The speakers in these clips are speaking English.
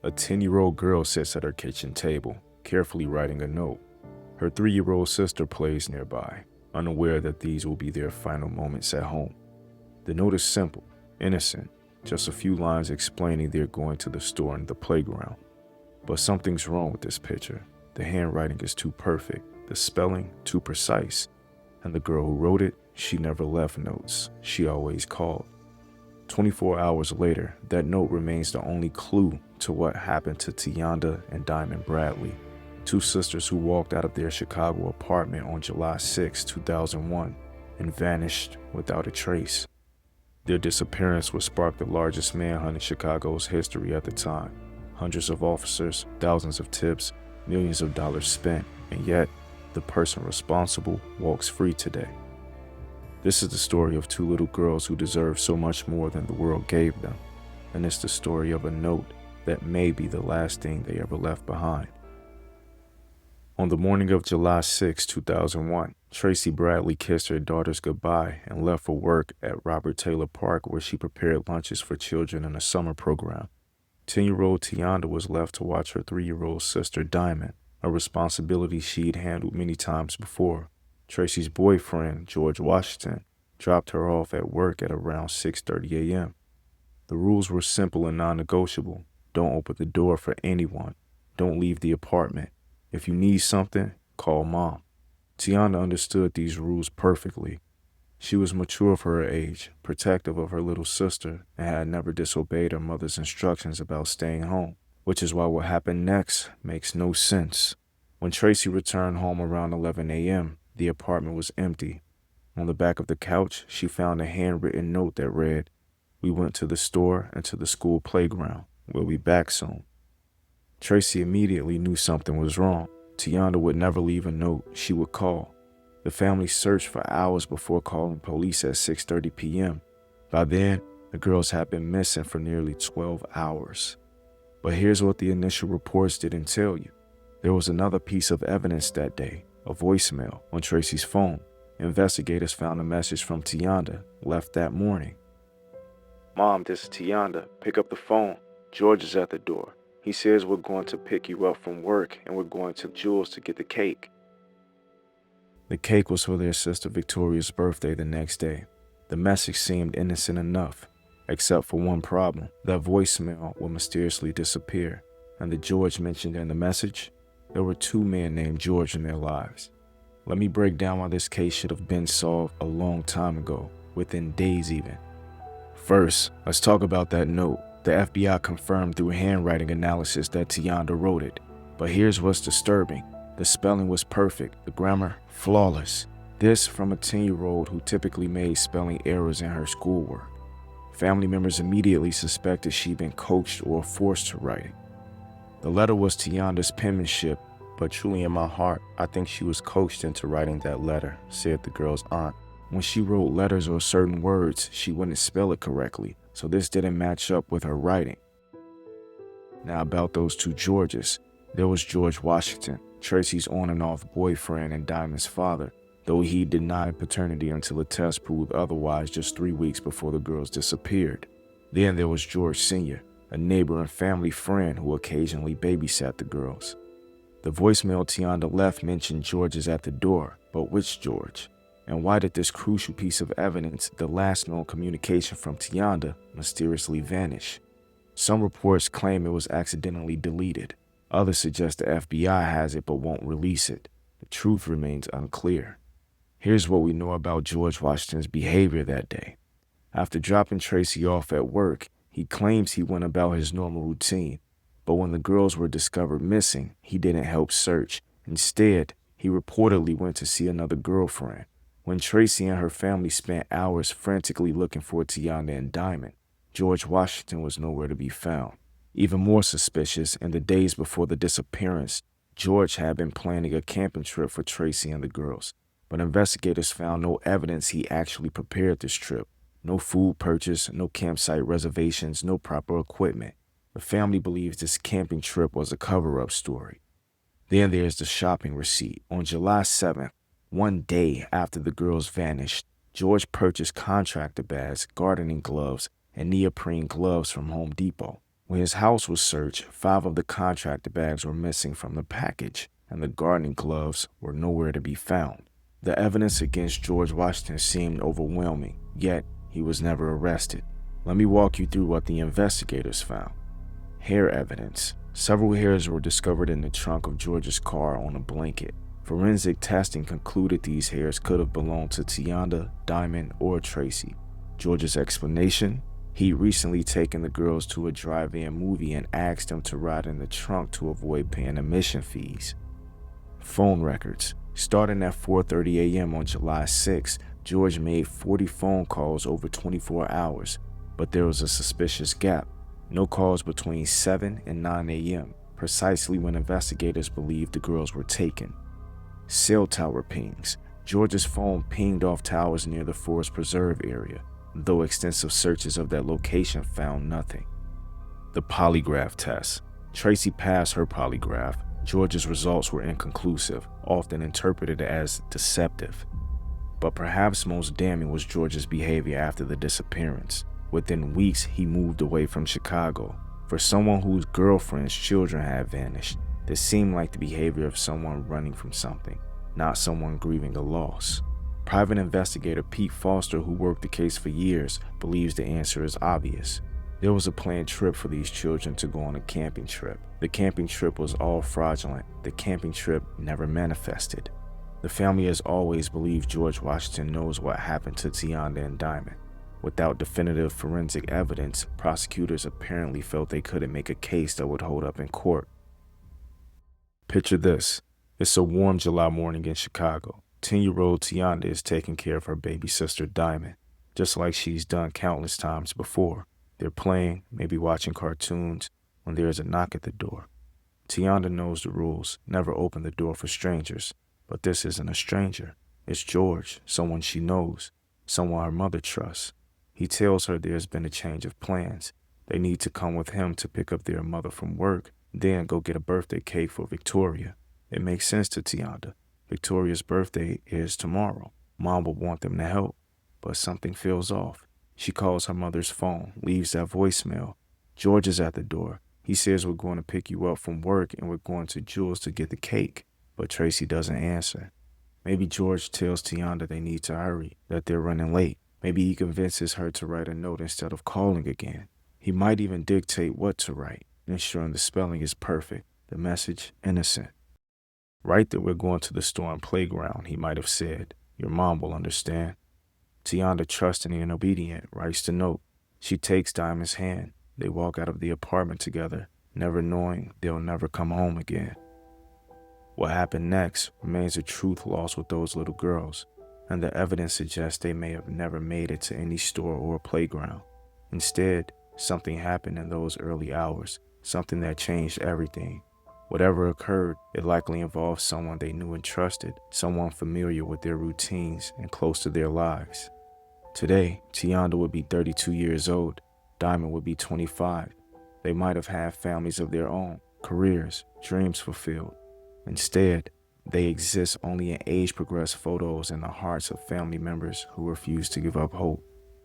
A 10-year-old girl sits at her kitchen table, carefully writing a note. Her 3-year-old sister plays nearby, unaware that these will be their final moments at home. The note is simple, innocent, just a few lines explaining they're going to the store and the playground. But something's wrong with this picture. The handwriting is too perfect, the spelling too precise, and the girl who wrote it, she never left notes, she always called. 24 hours later, that note remains the only clue to what happened to Tionda and Diamond Bradley, two sisters who walked out of their Chicago apartment on July 6, 2001, and vanished without a trace. Their disappearance would spark the largest manhunt in Chicago's history at the time. Hundreds of officers, thousands of tips, millions of dollars spent, and yet the person responsible walks free today. This is the story of two little girls who deserve so much more than the world gave them, and it's the story of a note that may be the last thing they ever left behind. On the morning of July 6, 2001, Tracy Bradley kissed her daughters goodbye and left for work at Robert Taylor Park, where she prepared lunches for children in a summer program. 10-year-old Tionda was left to watch her 3-year-old sister Diamond, a responsibility she'd handled many times before. Tracy's boyfriend, George Washington, dropped her off at work at around 6:30 a.m. The rules were simple and non-negotiable. Don't open the door for anyone. Don't leave the apartment. If you need something, call Mom. Tionda understood these rules perfectly. She was mature for her age, protective of her little sister, and had never disobeyed her mother's instructions about staying home, which is why what happened next makes no sense. When Tracy returned home around 11 a.m., the apartment was empty. On the back of the couch, she found a handwritten note that read, "We went to the store and to the school playground. We'll be back soon." Tracy immediately knew something was wrong. Tionda would never leave a note. She would call. The family searched for hours before calling police at 6:30 p.m. By then, the girls had been missing for nearly 12 hours. But here's what the initial reports didn't tell you. There was another piece of evidence that day, a voicemail on Tracy's phone. Investigators found a message from Tionda, left that morning. "Mom, this is Tionda. Pick up the phone. George is at the door. He says we're going to pick you up from work and we're going to Jules to get the cake." The cake was for their sister Victoria's birthday the next day. The message seemed innocent enough, except for one problem. That voicemail would mysteriously disappear, and the George mentioned in the message, there were two men named George in their lives. Let me break down why this case should have been solved a long time ago, within days even. First, let's talk about that note. The FBI confirmed through handwriting analysis that Tionda wrote it. But here's what's disturbing. The spelling was perfect, the grammar flawless. This from a 10-year-old who typically made spelling errors in her schoolwork. Family members immediately suspected she'd been coached or forced to write it. The letter was Tionda's penmanship, but truly in my heart, I think she was coached into writing that letter, said the girl's aunt. When she wrote letters or certain words, she wouldn't spell it correctly, so this didn't match up with her writing. Now about those two Georges. There was George Washington, Tracy's on and off boyfriend and Diamond's father, though he denied paternity until a test proved otherwise just 3 weeks before the girls disappeared. Then there was George Sr., a neighbor and family friend who occasionally babysat the girls. The voicemail Tionda left mentioned George is at the door, but which George? And why did this crucial piece of evidence, the last known communication from Tionda, mysteriously vanish? Some reports claim it was accidentally deleted. Others suggest the FBI has it but won't release it. The truth remains unclear. Here's what we know about George Washington's behavior that day. After dropping Tracy off at work, he claims he went about his normal routine. But when the girls were discovered missing, he didn't help search. Instead, he reportedly went to see another girlfriend. When Tracy and her family spent hours frantically looking for Tionda and Diamond, George Washington was nowhere to be found. Even more suspicious, in the days before the disappearance, George had been planning a camping trip for Tracy and the girls. But investigators found no evidence he actually prepared this trip. No food purchase, no campsite reservations, no proper equipment. The family believes this camping trip was a cover-up story. Then there's the shopping receipt. On July 7th, one day after the girls vanished, George purchased contractor bags, gardening gloves, and neoprene gloves from Home Depot. When his house was searched, 5 of the contractor bags were missing from the package, and the gardening gloves were nowhere to be found. The evidence against George Washington seemed overwhelming, yet he was never arrested. Let me walk you through what the investigators found. Hair evidence. Several hairs were discovered in the trunk of George's car on a blanket. Forensic testing concluded these hairs could have belonged to Tionda, Diamond, or Tracy. George's explanation? He'd recently taken the girls to a drive-in movie and asked them to ride in the trunk to avoid paying admission fees. Phone records. Starting at 4:30 a.m. on July 6, George made 40 phone calls over 24 hours, but there was a suspicious gap. No calls between 7 and 9 a.m., precisely when investigators believed the girls were taken. Cell tower pings. George's phone pinged off towers near the Forest Preserve area, though extensive searches of that location found nothing. The polygraph test. Tracy passed her polygraph. George's results were inconclusive, often interpreted as deceptive. But perhaps most damning was George's behavior after the disappearance. Within weeks, he moved away from Chicago. For someone whose girlfriend's children had vanished, this seemed like the behavior of someone running from something, not someone grieving a loss. Private investigator Pete Foster, who worked the case for years, believes the answer is obvious. There was a planned trip for these children to go on a camping trip. The camping trip was all fraudulent. The camping trip never manifested. The family has always believed George Washington knows what happened to Tionda and Diamond. Without definitive forensic evidence, prosecutors apparently felt they couldn't make a case that would hold up in court. Picture this. It's a warm July morning in Chicago. 10-year-old Tionda is taking care of her baby sister Diamond, just like she's done countless times before. They're playing, maybe watching cartoons, when there is a knock at the door. Tionda knows the rules, never open the door for strangers. But this isn't a stranger. It's George, someone she knows, someone her mother trusts. He tells her there's been a change of plans. They need to come with him to pick up their mother from work, then go get a birthday cake for Victoria. It makes sense to Tionda. Victoria's birthday is tomorrow. Mom will want them to help, but something feels off. She calls her mother's phone, leaves that voicemail. George is at the door. He says we're going to pick you up from work and we're going to Jules to get the cake, but Tracy doesn't answer. Maybe George tells Tionda they need to hurry, that they're running late. Maybe he convinces her to write a note instead of calling again. He might even dictate what to write, ensuring the spelling is perfect, the message innocent. Write that we're going to the store and playground, he might have said. Your mom will understand. Tionda, trusting and obedient, writes the note. She takes Diamond's hand. They walk out of the apartment together, never knowing they'll never come home again. What happened next remains a truth lost with those little girls, and the evidence suggests they may have never made it to any store or playground. Instead, something happened in those early hours, something that changed everything. Whatever occurred, it likely involved someone they knew and trusted, someone familiar with their routines and close to their lives. Today, Tionda would be 32 years old. Diamond would be 25. They might have had families of their own, careers, dreams fulfilled. Instead, they exist only in age-progressed photos in the hearts of family members who refuse to give up hope.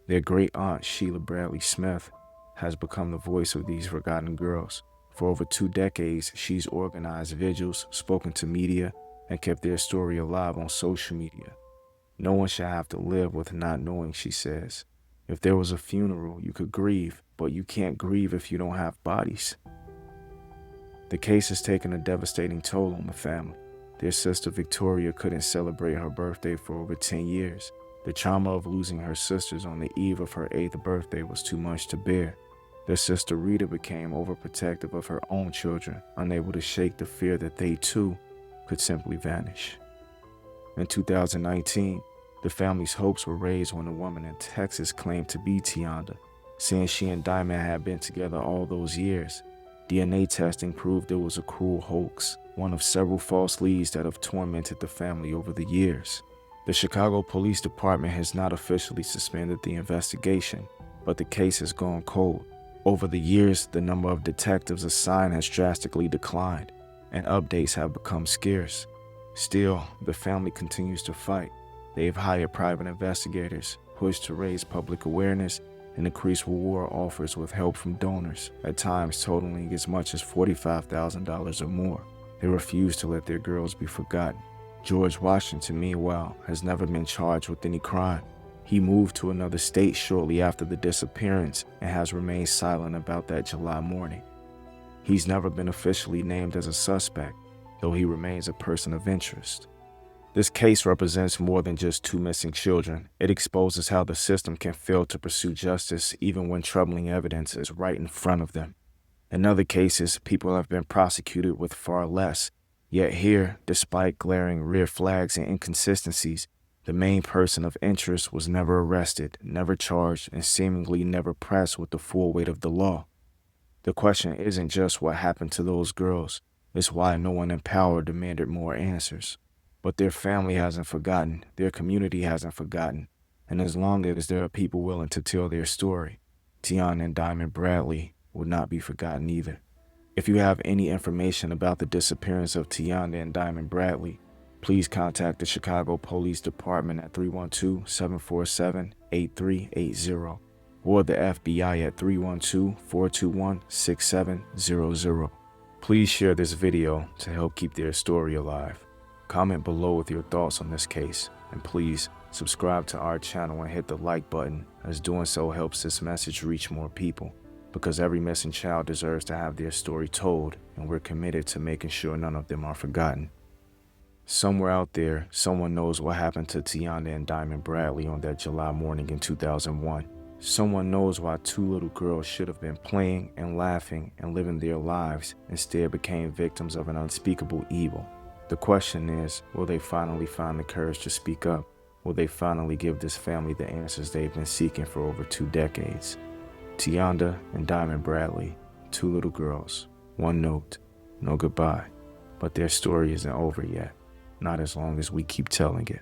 Their great-aunt, Sheila Bradley Smith, has become the voice of these forgotten girls. For over 2 decades, she's organized vigils, spoken to media, and kept their story alive on social media. No one should have to live with not knowing, she says. If there was a funeral, you could grieve, but you can't grieve if you don't have bodies. The case has taken a devastating toll on the family. Their sister Victoria couldn't celebrate her birthday for over 10 years. The trauma of losing her sisters on the eve of her 8th birthday was too much to bear. Their sister Rita became overprotective of her own children, unable to shake the fear that they too could simply vanish. In 2019, the family's hopes were raised when a woman in Texas claimed to be Tionda, saying she and Diamond had been together all those years. DNA testing proved it was a cruel hoax, one of several false leads that have tormented the family over the years. The Chicago Police Department has not officially suspended the investigation, but the case has gone cold. Over the years, the number of detectives assigned has drastically declined, and updates have become scarce. Still, the family continues to fight. They've hired private investigators, pushed to raise public awareness, and increased reward offers with help from donors, at times totaling as much as $45,000 or more. They refuse to let their girls be forgotten. George Washington, meanwhile, has never been charged with any crime. He moved to another state shortly after the disappearance and has remained silent about that July morning. He's never been officially named as a suspect, though he remains a person of interest. This case represents more than just two missing children. It exposes how the system can fail to pursue justice even when troubling evidence is right in front of them. In other cases, people have been prosecuted with far less. Yet here, despite glaring red flags and inconsistencies, the main person of interest was never arrested, never charged, and seemingly never pressed with the full weight of the law. The question isn't just what happened to those girls, it's why no one in power demanded more answers. But their family hasn't forgotten, their community hasn't forgotten, and as long as there are people willing to tell their story, Tionda Diamond Bradley will not be forgotten either. If you have any information about the disappearance of Tionda Diamond Bradley, please contact the Chicago Police Department at 312-747-8380 or the FBI at 312-421-6700. Please share this video to help keep their story alive. Comment below with your thoughts on this case, and please subscribe to our channel and hit the like button, as doing so helps this message reach more people, because every missing child deserves to have their story told, and we're committed to making sure none of them are forgotten. Somewhere out there, someone knows what happened to Tionda Diamond Bradley on that July morning in 2001. Someone knows why two little girls should have been playing and laughing and living their lives, instead became victims of an unspeakable evil. The question is, will they finally find the courage to speak up? Will they finally give this family the answers they've been seeking for over 2 decades? Tionda and Diamond Bradley, two little girls, one note, no goodbye. But their story isn't over yet, not as long as we keep telling it.